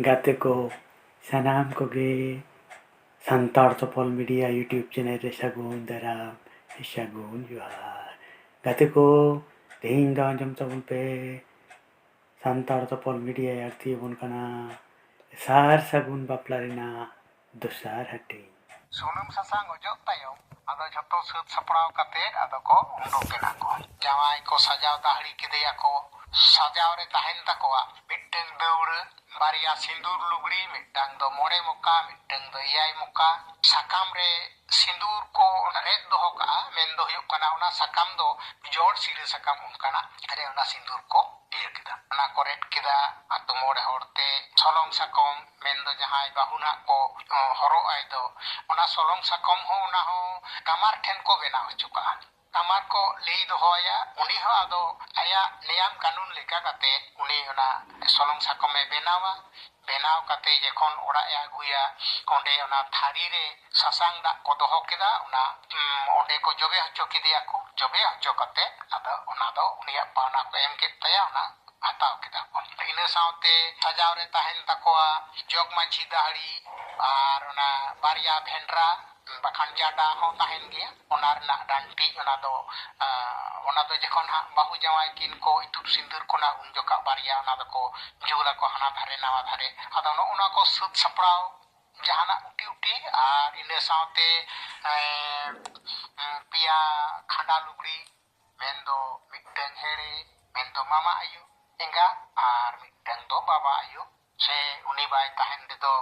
गाते को सनाम को गे संतार सफल मीडिया यूट्यूब चैनल रे सागुन दाराम सागुन जोहार गाते को तेहिं दा अंजम तबन पे संतार सफल मीडिया यारती बन कना सार सागुन बापला रेना दोसार हटे सुनुम सासांग ओजो तायम आदो झतो सात सपड़ाव काते आदो को उंडोकेना को जावाई को सजाव दाहड़ी किदेया को सजाव रे ताहेन ताकोआ मिट्टन दौड़ बारिया सिंदूर लुगड़ी मिट्टन दो मोड़े मुक्का मिट्टन दो इयाई मुक्का साकाम रे सिंदूर को रेद दोहो का मेन दो हुयुक कना उना साकाम दो जोड़ सिरे साकाम उनकाना अरे उना सिंदूर को इयर किदा उना को रेड किदा आतो मोड़े होड़ते सोलोंग साकम मेन दो जहाई बाहुना को हरो आय दो उना सोलोंग साकम हो उना हो कमार ठेन को बेना हो चुका कमार को लेई दोहोया उनी हो आदो आया नियम कानून लेका काते उनी उना सोलोंग साकम में बेनावा बेनाव काते जखन ओड़ा ए आगुया ओंडे उना थारी रे सासांग दा को दोहो किदा उना ओंडे को जबे हचो किदिया को जबे हचो काते आदो उना दो उनिया पाना को एम के तया उना हताव किदा को इन साउते सजाव रे ताहेन ताकोआ जोग मांझी दाहड़ी आर उना बारिया भेंड्रा बाखान जाडा हो ताहेन गया ओनार ना डांटी ओना दो जखन हा बाहु जावाई किन को इतुर सिंदूर कोना उन जोका बारिया ओना दो को जुला को हाना धारे नावा धारे आदो ओना को सुत सपड़ाव जहाना उटी उटी आर इन साउते पिया खांडा लुगड़ी मेंदो मिटन हेड़े मेंदो मामा आयु एंगा आर मिटन दो बाबा आयु से उनी बाय ताहेन दो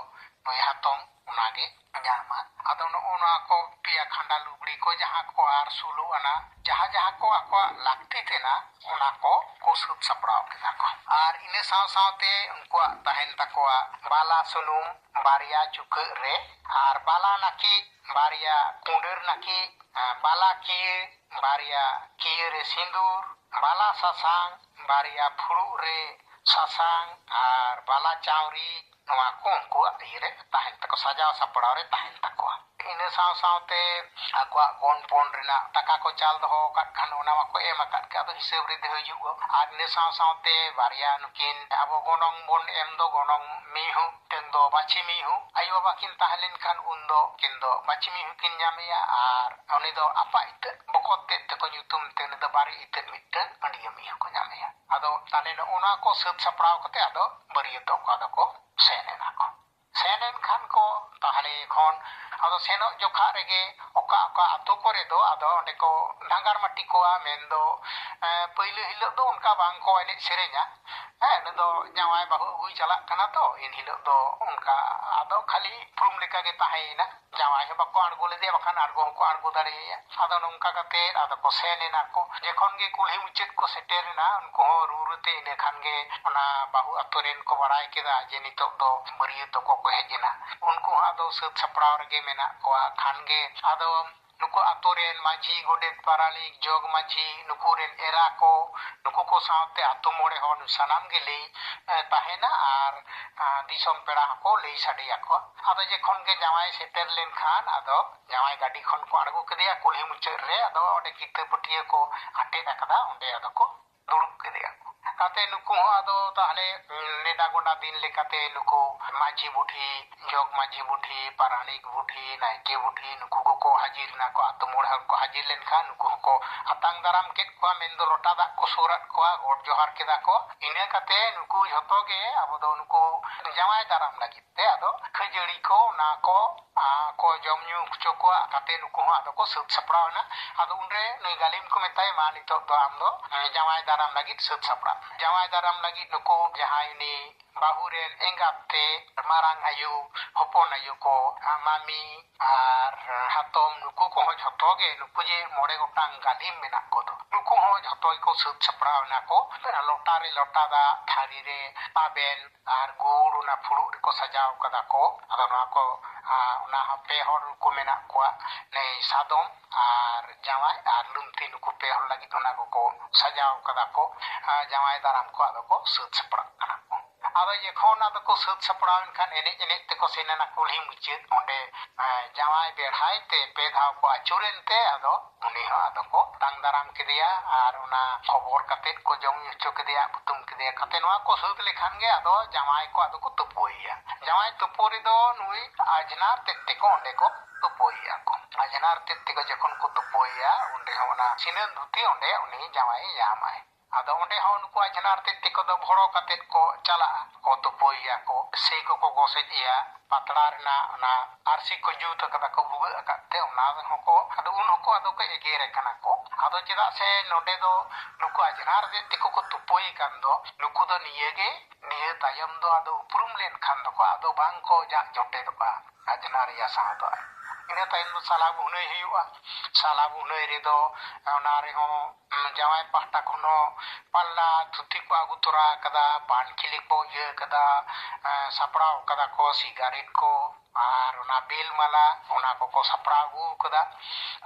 नय हातम उनागे जामा आदो ओना को पिया खांडा लुगड़ी को जहां को आर सुलु अना जहां जहां को आको लागते तेना ओना को सुत सपड़ाव केदा को आर इने साव सावते उनको ताहेन ताकोआ बाला सुनुम बारिया चुक रे आर बाला नाकी बारिया कुंडर नाकी बाला किए बारिया किए रे सिंदूर बाला सासांग बारिया फुड़ू रे सासांग आर बाला चावरी नवा को उनको रे ताहेन तको सजाव सपड़ाव रे ताहेन तको इन साव सावते आको गोन पोन रेना टाका को चाल दो काट खान ओना को एम काट का तो हिसाब रे दे हजु आर इन साव सावते बारिया नुकिन आबो गोनोंग बोन एम दो गोनोंग मिहु टेन दो बाची मिहु आयो बाबा किन ताहलेन खान उन दो किन दो बाची मिहु किन ᱧᱟᱢᱮᱭᱟ आर उनी दो आपा इत बकोते तको ᱧᱩᱛᱩᱢ ते ने दो बारी इत मिटन अंडिया मिहु को ᱧᱟᱢᱮᱭᱟ आदो ताले ओना को सत सपड़ाव कते आदो बरियतो को आदो को सेनेना को सेनेन खान को ताहले खन आदो सेनो जोखा रेगे ओका ओका आतो करे दो आदो ओंडे को डांगार माटी कोआ मेंदो पहिले हिलो दो उनका बांग को एने सेरे냐 ने दो जावाय बाहु हुई चला कना तो इन हिलो दो उनका आदो खाली प्रूम लेका के ताहेना जावाय हे बाको आड़गो ले दे बखान आड़गो को आड़गो दाड़ेया आदो नंका काते आदो को सेनेना को जेखन गे कुल्ही मुचेत को सेटेरना उनको रुरुते इने खान गे ओना बाहु अतोरेन को बड़ाय केदा जे नितो दो बरियतो को हेजना उनको आदो सत सपड़ाव रे मेना को खान गे आदो नुको अतोरेन माझी गोडेत पारालिक जोग माझी नुकुरेन एरा को नुको को साथे आतो मोड़े हन सनाम गे ले ताहेना आर दिसम पेड़ा को ले साडिया को आदो जे खन गे जावाय सेटर लेन खान आदो जावाय गाड़ी खन को आड़गो केदिया कुल्ही मुचर रे आदो ओडे किते पटिया को आटे दाकदा ओंडे आदो को दुड़ुब केदिया काते नुको आदो ताहले नेडा गोडा दिन लेकाते नुको माझी बुढ़ी जोग माझी बुढ़ी पारानिक बुढ़ी नायके बुढ़ी नुको को हाजिर ना को आतो मोड़ को हाजिर लेन खान नुको को अतांग दाराम केट को मेंदो लोटा दा को सोरत को गोड जोहार केदा को इने काते नुको झतो गे आबो दो नुको जावाय दाराम लागिते आदो खजड़ी को ना को जमन्यू चोको काते नुको आदो को सत सपड़ाव ना आदो उनरे नई गालिम को मेताय मा नितो दो आम दो जावाय दाराम लागित सत सपड़ा जावाय दाराम लागित नुको जहां इनी बाहुरेन एंगाते मारांग आयु हपन आयु को मामी आर हातम नुको को झतो गे नुको जे मोड़े गोटांग गालिम मेना को दो नुको हो झतो को सत सपड़ाव ना को लोटा रे लोटा दा थारी रे पाबेन आर गुड़ ना फुड़ू को सजाव कदा को आदो ना को उना पे हर को मेना को ने सादम आर जावाय आर लुमती नुको पे हर लगी उना को सजाव कदा को जावाय दाराम को आदो को सत सपड़ा ado jekhon ado ko sat sapraw enkhan enej enej te ko senena kulhi muchet onde jawai berhai te pe dhaw ko achuren te ado uni ho ado ko tang daram kedeya ar ona khobor kate ko jom hocho kedeya putum kedeya kate noa ko sat lekhan ge ado jawai ko ado ko tupoya jawai tupori do nui ajnar te ko onde ko tupoya ko ajnar te ko jekhon ko tupoya onde ho ona sinan dhuti onde uni jawai yamai ado onde ho nuku ajnar te ko do bhoro kate ko chala ko tupoya ko sei ko ko gosej ya patla rena ona arsi ko jut kada ko buga akate ona ho ko ado un ho ko ado ko egere kana ko ado cheda se node do nuku ajnar te ko tupoy kan do nuku do niyege niye tayam do ado uprum len khan do ko ado bang ko ja jote do ba ajnar ya sa do ina tayam do sala bunai hiyuwa sala bunai re do ona re ho jawai pahta khono palla thuti ko agu tora kada pan khili ko ye kada sapraw kada ko sigaret ko ar ona bel mala ona ko sapraw gu kada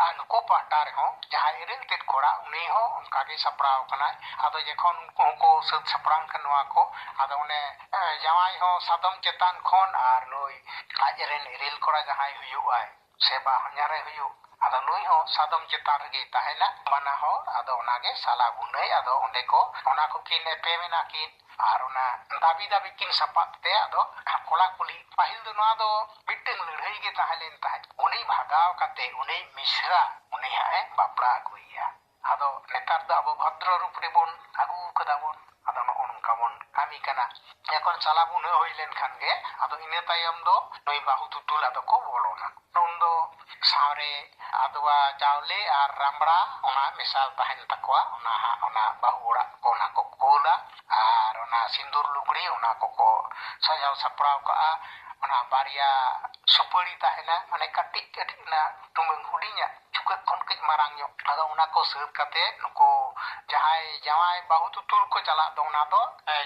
anu ko pahta re ho jahai iril tet kora uni ho onka ge sapraw kana ado jekhon unku ko sat saprang kanwa ko ado one jawai ho sadam chetan khon ar noi ajren iril kora jahai huyuai seba honyare huyu ado nui ho sadam chetan rege tahena mana ho ado onage sala bunai ado onde ko ona ko kin epe mena kin ar ona dabi dabi kin sapat te ado kola kuli pahil do noa do mitteng lerhai ge tahlen tahe uni bhagaw kate uni misra uni hae bapla aguiya ado netar do abo bhadra rup re bon agu kada bon ado no onka bon kami kana ekon sala bunai hoilen khan ge ado ine tayam do noi bahu tutul ado ko bolona nondo sare adwa chaule ar rambra ona misal tahen takwa ona bahu ora ko na ko kola ar ona sindur lugri ona ko sajau sapraw ka ona baria supari tahena mane katik katik na tumeng hudinya cukup kon kej marang nyok ado ona ko seut kate nuko jawai bahu tutul ko chala do ona do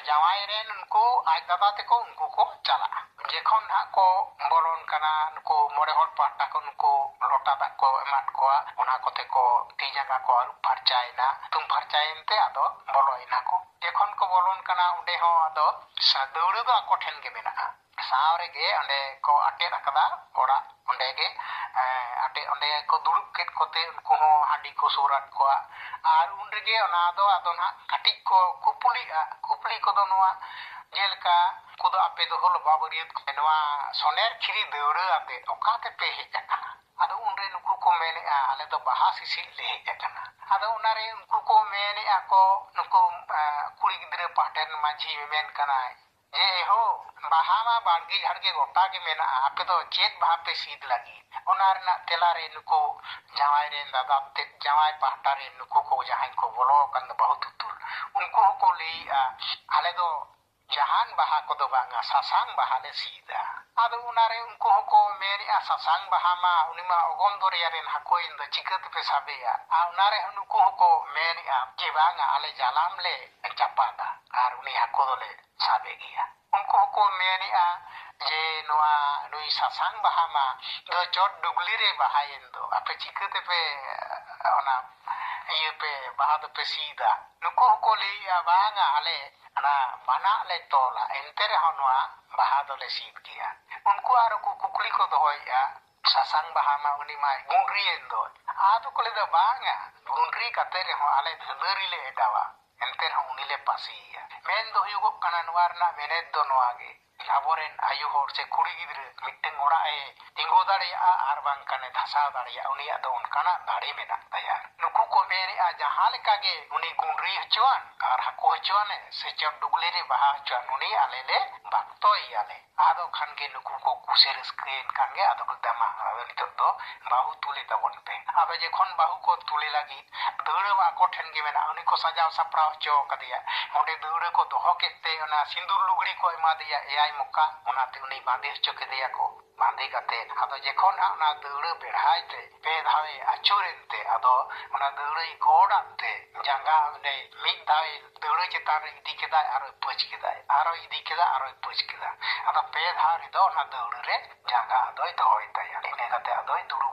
jawai ren unku aj dada te ko unku ko chala jekhon ha ko bolon kana nuko more hor pahta ko nuko lota dak ko emat ko ona kote ko ti jaga ko parchaina tum parchain te ado boloina ko jekhon ko bolon kana onde ho ado sadoru do ko then ge mena saure ge onde ko ate rakada ora onde ge ate onde ko durup ket kote unku ho handi ko surat ko ar unde ge ona do ado na katik ko kupli ko do noa jelka kudo ape do hol babariat noa soner khiri deura ate okate pe hejana ado unre nuku ko mene ale do baha sisil le hejana ado unare unku ko mene ako nuku kuri gidre paten maji men kanai ho baha ma bargi jharge gota ke mena ape do chet baha pe sid lagi onar na telare nuku jawai ren dada te jawai pahta re nuku ko jahan ko bolo kan bahut tutur unku ko li ale do jahan baha ko do banga sasang baha le sida ado unare unku ko meri sasang baha ma unima ogom dor yaren hakoin do chikat pe sabeya unare unku ko meri je banga ale jalam le chapada ar uni hako le sabe giya unku ko meri je noa nui sasang baha ma do jot dugli re baha yendo ape chikat pe ona iye pe baha do pe sida nuku ko le banga ale ana bana le tola entere honwa baha do le sid giya unku aro ku kukli ko dohoya sasang baha ma uni mai gungri endo ado ko le do banga gungri katere ho ale dhenderi le edawa enter ho uni le pasiya men do yugo kana nuarna menet do noage aboren ayu hor se kuri gidre mitteng ora tingo dare ar bang kane dhasa dare uni ado onkana dare mena tayar nuku ko meri jahale kage uni gungri hchuan ar hako hchuan se chap dugle re baha hchuan uni alele baktoi ale ado khan ge nuku ko kuser screen khan ge ado ko dama ado nitok do bahu tuli tabon pe abe je khon bahu ko tuli lagi deure wa ko then ge mena uni ko sajau sapraw cho kadiya onde deure ko doho kette ona sindur lugri ko ema diya ai muka ona te uni bande hcho kediya ko bande kate ado je khon ona deure berhai te pe dhawe achurente ado ona deure goda te janga ne mid dhawe deure chetan idi keda aro poch keda aro idi keda aro poch keda ado pe dhari do ona deure re janga ado doy taya ene kate ado duru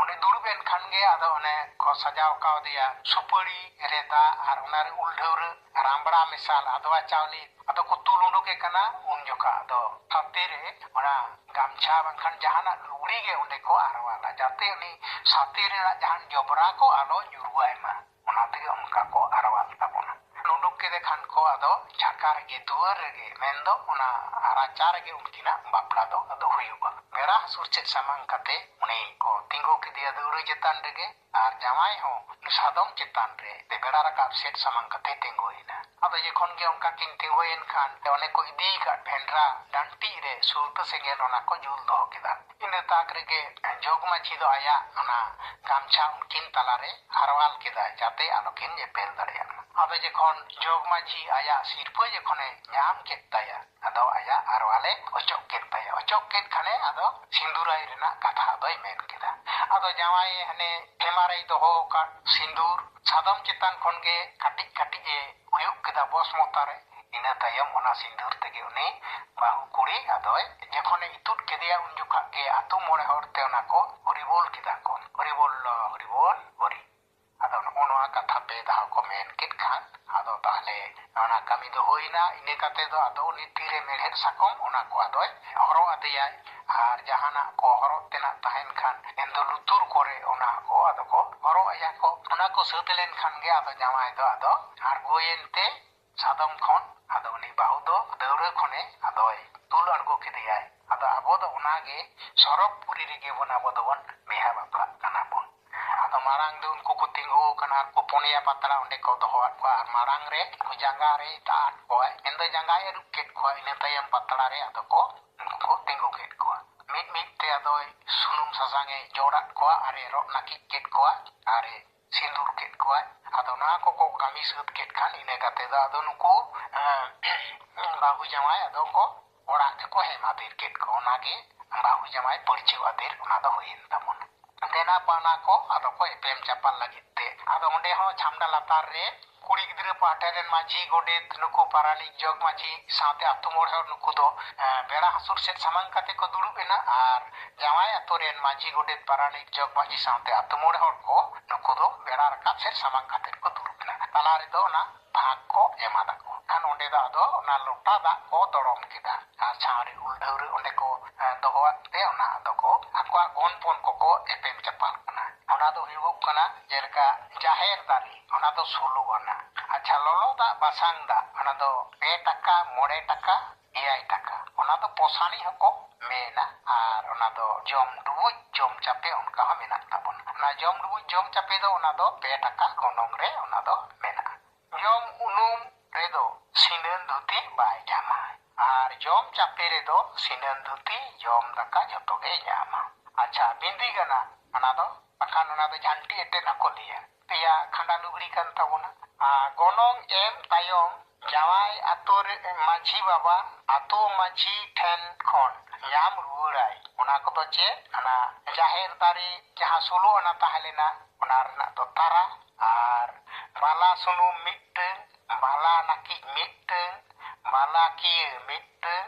ᱚᱸᱰᱮ ᱫᱩᱲᱩᱵ ᱮᱱ ᱠᱷᱟᱱ ᱜᱮ ᱟᱫᱚ ᱚᱱᱮ ᱠᱚ ᱥᱟᱡᱟᱣ ᱠᱟᱣᱫᱮᱭᱟ ᱥᱩᱯᱟᱹᱲᱤ ᱨᱮ ᱫᱟᱜ ᱟᱨ ᱚᱱᱟᱨᱮ ᱩᱞᱰᱷᱟᱹᱣᱨᱟᱹ ᱨᱟᱢᱵᱲᱟ ᱢᱮᱥᱟᱞ ᱟᱫᱣᱟ ᱪᱟᱣᱞᱮ ᱟᱫᱚ ᱠᱚ ᱛᱩᱞ ᱩᱰᱩᱠᱮ ᱠᱟᱱᱟ ᱩᱱ ᱡᱚᱠᱷᱟ ᱟᱫᱚ ᱦᱟᱛᱮ ᱨᱮ ᱚᱱᱟ ᱜᱟᱢᱪᱷᱟ ᱵᱟᱝᱠᱷᱟᱱ ᱡᱟᱦᱟᱱᱟᱜ ᱞᱩᱜᱽᱲᱤ ᱜᱮ ᱚᱸᱰᱮ ᱠᱚ ᱟᱨᱣᱟᱞᱟ ᱡᱟᱛᱮ ᱩᱱᱤ ᱥᱟᱛᱮ ᱨᱮᱱᱟᱜ ᱡᱟᱦᱟᱱ ᱡᱚᱵᱽᱨᱟ ᱠᱚ ᱟᱞᱚ ᱧᱩᱨᱩᱣᱟᱭ ᱢᱟ ᱚᱱᱟ ᱛᱮᱜᱮ ᱚᱱᱠᱟ ᱠᱚ ᱟᱨᱣᱟᱞ ᱛᱟᱵᱚᱱᱟ ᱩᱰᱩᱠ ᱠᱮᱫᱮ ᱠᱷᱟᱱ ko ado jaka rege duar rege mendo ona raja rege unkina bapla do ado huyuga mera surchet samang kate uni ko tinggu kidia duru jetan rege ar jamai ho sadom chetan re te bera rakap set samang kate tinggu ina ado jekhon ge onka kin tinggu en khan one ko idi ka bhendra danti re sulta segen ona ko jul do kida ina tak rege jogmachi do aya ona gamcha unkin talare harwal kida jate alokin jepel dareya ado jekhon jogmachi aya sirpa jekhone nyam ket taya ado aya arwale ochok ket taya ochok ket khane ado sindurai rena katha doi men kida ado jawai hane hemare doho ka sindur sadam chetan khon ge katik katik e uyuk kida bos motare ina tayam ona sindur tege uni bahu kuri ado jekhone itut kedia un jokha ge atu mone horte ona ko horibol kida ko horibol hori ado ono katha pe da ko men kit khan ado tahle ona kami do hoina ine kate do ado uni tire merhet sakom ona ko ado horo adeya ar jahana ko horo tena tahen khan endo lutur kore ona ko ado ko horo aya ko ona ko sutelen khan ge ado jamai do ado ar goyente sadam khon ado uni bahu do deure khone ado tul argo kedeya ado abo do ona ge sorop puri rege bon abo do bon beha bapla kana bon ado marang do unku ko tinggu kana ko ponia patra onde ko do hoat ko ar marang re ko janga re taat ko endo janga e ruket ko ine tayam patra re ado ko unku ko tinggu ket ko mit te ado sunum sasange jodat ko are ro nakik ket ko are sindur ket ko ado na ko kami sut ket kan ine kate do ado nuku bahu jamai ado ko ora ko hemadir ket ko nage bahu jamai porche adir ona do hoyin tamon dena pana ko ado ko epem chapal lagite ado onde ho chamda latar re kuri gidre pataren maji godet nuku paralik jog maji saute atumor hor nuku do bera hasur set samang kate ko durubena ar jamai atoren maji godet paralik jog maji saute atumor hor ko nuku do bera rakap set samang kate ko durubena talare do na bhag ko emada ko kan onde da do na lota da ko dorom kida ar chari uldhaure onde ko dohoat te ona do ko akwa gonpon ko epem chapal kana ona do hibuk kana jerka jaher dari ona do sulu ona acha lolo da basang da ona do 2 taka 5 taka 6 taka ona do posani hoko mena ar ona do jom dubuj jom chape onka ha menak tabon na jom dubuj jom chape do ona do 2 taka gonong re ona do mena jom unum re do sinan dhuti bai jama ar jom chape re do sinan dhuti jom daka joto ge jama acha bindi gana ona do pakan ona do janti ete nako dia tia khanda lugri kan tabona gonong em tayom jawai atur maji baba atu maji ten khon nyam rurai ona ko to che ana jaher tari jaha sulu ona tahelena ona rena do tara ar bala sunu mitteng bala naki mitteng bala kiye mitteng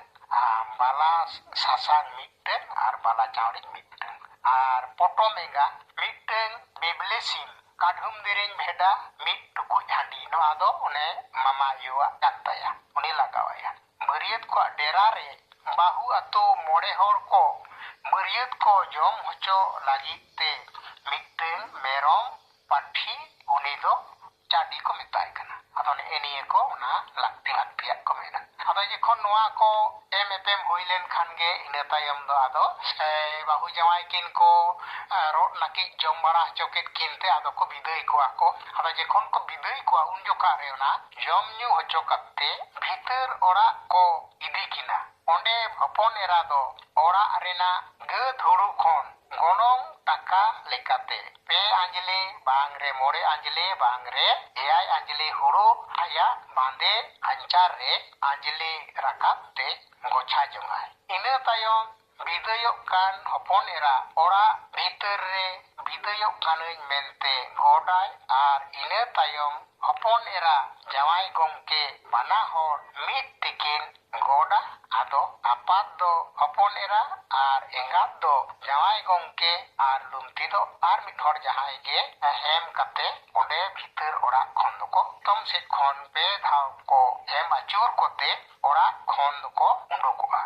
bala sasang mitteng ar bala chawri mitteng ar potomega mitteng beblesim kadhum dereng bheda mit tuku handi no ado one mama yuwa kataya uni lagawaya bariat ko dera re bahu ato more hor ko bariat ko jom hocho lagit te mitteng merom pathi uni do chadi ko metai kana ado ne eniye ko na lakti ko mena ado jekhon noa ko emepem hoilen khan ge ina tayam do ado bahu jamai kin ko ro naki jom bara choket kinte ado ko bidai ko ako ado jekhon ko bidai ko un joka re ona jom nyu hocho katte bhitar ora ko idi kina onde hopon era do ora rena ge dhuru khon gonong taka lekate pe anjali bang re more anjali bang re eyai anjali huru aya bande anchar re anjali rakap te gocha jongai ina tayom ᱵᱤᱫᱟᱹᱭᱚᱜ ᱠᱟᱱ ᱦᱚᱯᱚᱱ ᱮᱨᱟ ᱚᱲᱟᱜ ᱵᱷᱤᱛᱟᱹᱨ ᱨᱮ ᱵᱤᱫᱟᱹᱭᱚᱜ ᱠᱟᱹᱱᱟᱹᱧ ᱢᱮᱱᱛᱮ ᱜᱚᱰᱟᱭ ᱟᱨ ᱤᱱᱟᱹ ᱛᱟᱭᱚᱢ ᱦᱚᱯᱚᱱ ᱮᱨᱟ ᱡᱟᱶᱟᱭ ᱜᱚᱢᱠᱮ ᱵᱟᱱᱟ ᱦᱚᱲ ᱢᱤᱫ ᱛᱮᱠᱤᱱ ᱜᱚᱰᱟ ᱟᱫᱚ ᱟᱯᱟᱛ ᱫᱚ ᱦᱚᱯᱚᱱ ᱮᱨᱟ ᱟᱨ ᱮᱸᱜᱟᱛ ᱫᱚ ᱡᱟᱶᱟᱭ ᱜᱚᱢᱠᱮ ᱟᱨ ᱞᱩᱢᱛᱤ ᱫᱚ ᱟᱨ ᱢᱤᱫ ᱦᱚᱲ ᱡᱟᱦᱟᱸᱭ ᱜᱮ ᱦᱮᱢ ᱠᱟᱛᱮ ᱚᱸᱰे ᱵᱷᱤᱛᱟᱹᱨ ᱚᱲᱟᱜ ᱠᱷᱚᱱ ᱫᱚᱠᱚ ᱛᱚᱢ ᱥᱮᱫ ᱠᱷᱚᱱ ᱯᱮ ᱫᱷᱟᱣ ᱠᱚ ᱦᱮᱢ ᱟᱹᱪᱩᱨ ᱠᱚᱛᱮ ᱚᱲᱟᱜ ᱠᱷᱚᱱ ᱫᱚᱠᱚ ᱩᱰᱩᱠᱚᱜᱼᱟ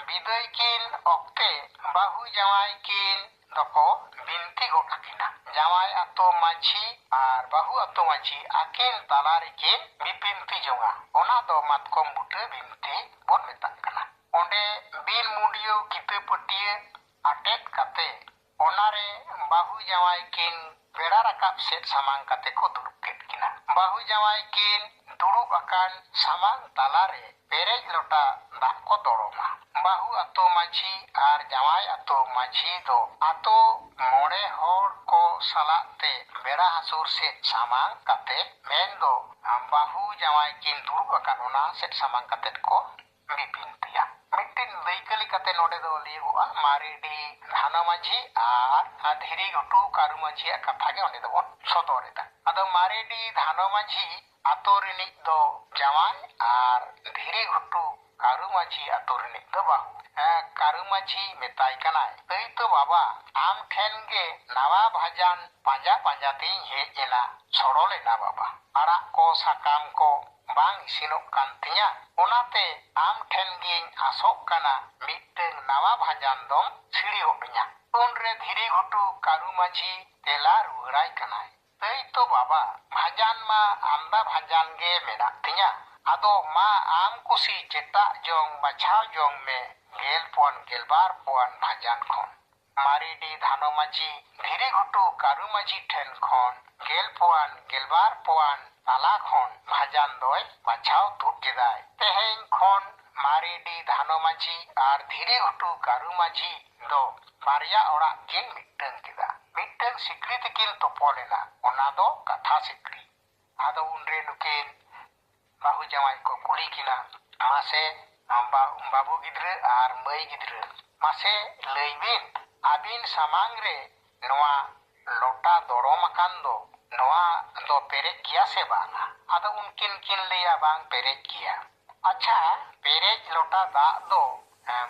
ᱵᱤᱫᱟᱹᱭ ᱠᱤᱱ ᱚᱠᱛᱮ ᱵᱟᱹᱦᱩ ᱡᱟᱶᱟᱭ ᱠᱤᱱ ᱫᱚᱠᱚ ᱵᱤᱱᱛᱤ ᱜᱚᱫ ᱟᱹᱠᱤᱱᱟ ᱡᱟᱶᱟᱭ ᱟᱛᱳ ᱢᱟᱺᱡᱷᱤ ᱟᱨ ᱵᱟᱹᱦᱩ ᱟᱛᱳ ᱢᱟᱺᱡᱷᱤ ᱟᱹᱠᱤᱱ ᱛᱟᱞᱟ ᱨᱮᱠᱤᱱ ᱵᱤᱯᱤᱱᱛᱤ ᱡᱚᱝᱟ ᱚᱱᱟ ᱫᱚ ᱢᱟᱛᱠᱚᱢ ᱵᱩᱴᱟᱹ ᱵᱤᱱᱛᱤ ᱵᱚᱱ ᱢᱮᱛᱟᱜ ᱠᱟᱱᱟ ᱚᱸᱰᱮ ᱵᱤᱱ ᱢᱩᱰᱤᱭᱟᱹ ᱠᱤᱛᱟᱹ ᱯᱟᱹᱴᱤᱭᱟᱹ ᱟᱴᱮᱫ ᱠᱟᱛᱮ ᱚᱱᱟᱨᱮ ᱵᱟᱹᱦᱩ ᱡᱟᱶᱟᱭ ᱠᱤᱱ ᱵᱮᱲᱟ ᱨᱟᱠᱟᱵ ᱥᱮᱫ ᱥᱟᱢᱟᱝ ᱠᱟᱛᱮ ko duduk ked kina. Bahu jawai kin duduk akan samang talare perej lota dak ko doroma. Bahu ato maji ar jawai ato maji do ato more hor ko salate bera hasur set samang kate mendo bahu jawai kin duduk akan ona set samang kate ko bipintiya. Mitin leikali kate node do liuwa maridi dhana maji ar adhiri gutu karu maji akathage onde do bon sodoreda. Ado maridi dhana maji ato rinik do jawai ar dhiri gutu karu maji ato rinik do bahu. Karu maji metai kanai. Ei to baba am then ge nawa bhajan panja panja ting hej ena sorole na baba. Arak ko sakam ko bang isinok kan tinya. Onate am then giñ asok kana mitteng nawa bhajan dom siriok nya. Unre dhiri gutu karu maji tela rurai kanai. Ei to baba bhajan ma amda bhajan ge menak tinya. Ado ma am kusi cetak jong bachao jong me gel puan gelbar puan bhajan khon. Maridi dhano maji dhiri gutu karu maji then khon gel puan gelbar puan tala khon bhajan doi bachao tut kedai. Teheng khon maridi dhano maji ar dhiri gutu karu maji do barya orak kin mitteng keda. Mitteng sikri tekin topolena ona do katha sikri. Ado unre nukin bahu jawai ko kuli kina mase babu gidre ar mai gidre mase leibin abin samang re noa lota dorom akan do noa do perek kia se banga ado unkin kin leya bang perek kia acha perek lota da do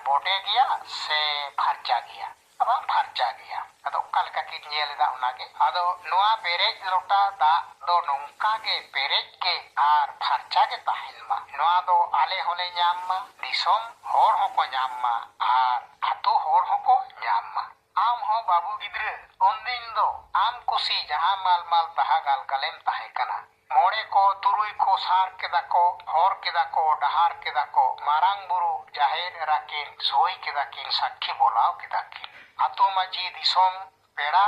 bode gya se pharcha gya abang pharcha gya ado kalka kin nyel da unage ado noa perek lota da do nongka ge perek ge ar pharcha ge tahin ma noa do ale hole nyam ma disom hor hoko nyam ma ar ato hor hoko nyam ma am ho babu gidre ondin do am kusi jaha mal mal taha gal kalem tahe kana more ko turui ko sar keda ko hor keda ko dahar keda ko marang buru jaher rakin soi keda kin sakhi bolao keda kin ato maji disom pera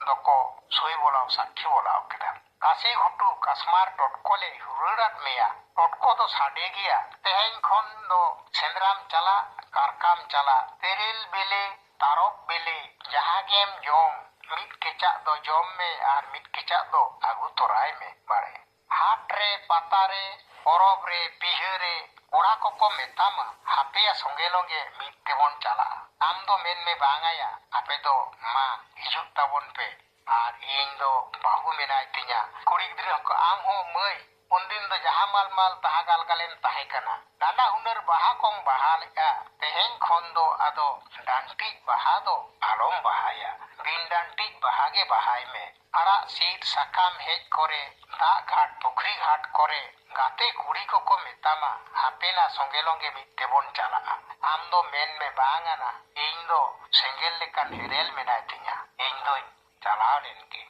doko soi bolao sakhi bolao keda kasi hutu kasmar totkole hururat meya totko do sade gya teheng khon do sendram chala karkam chala teril bele tarok bele jahagem jom mit kecak do jom me ar mit kecak do agu torai me bare hatre patare porob re pihare ora koko metama hapeya songe longe mit tebon chala am do men me bangaya ape do ma hijuk tabon pe ar iñ do bahu menai tinya kuri gidra ko am ho mai undin do jaha mal mal taha gal galen tahe kana nana hunar baha kong baha leka teheng khon do ado dantik baha do alom bahaya bin dantik bahage bahai me ara sit sakam hej kore da ghat pokri ghat kore gate kuri koko metama hapena songe longe mit tebon chala am do men me bangana iñ do sengel lekan herel menai tinya iñ do chalao len ge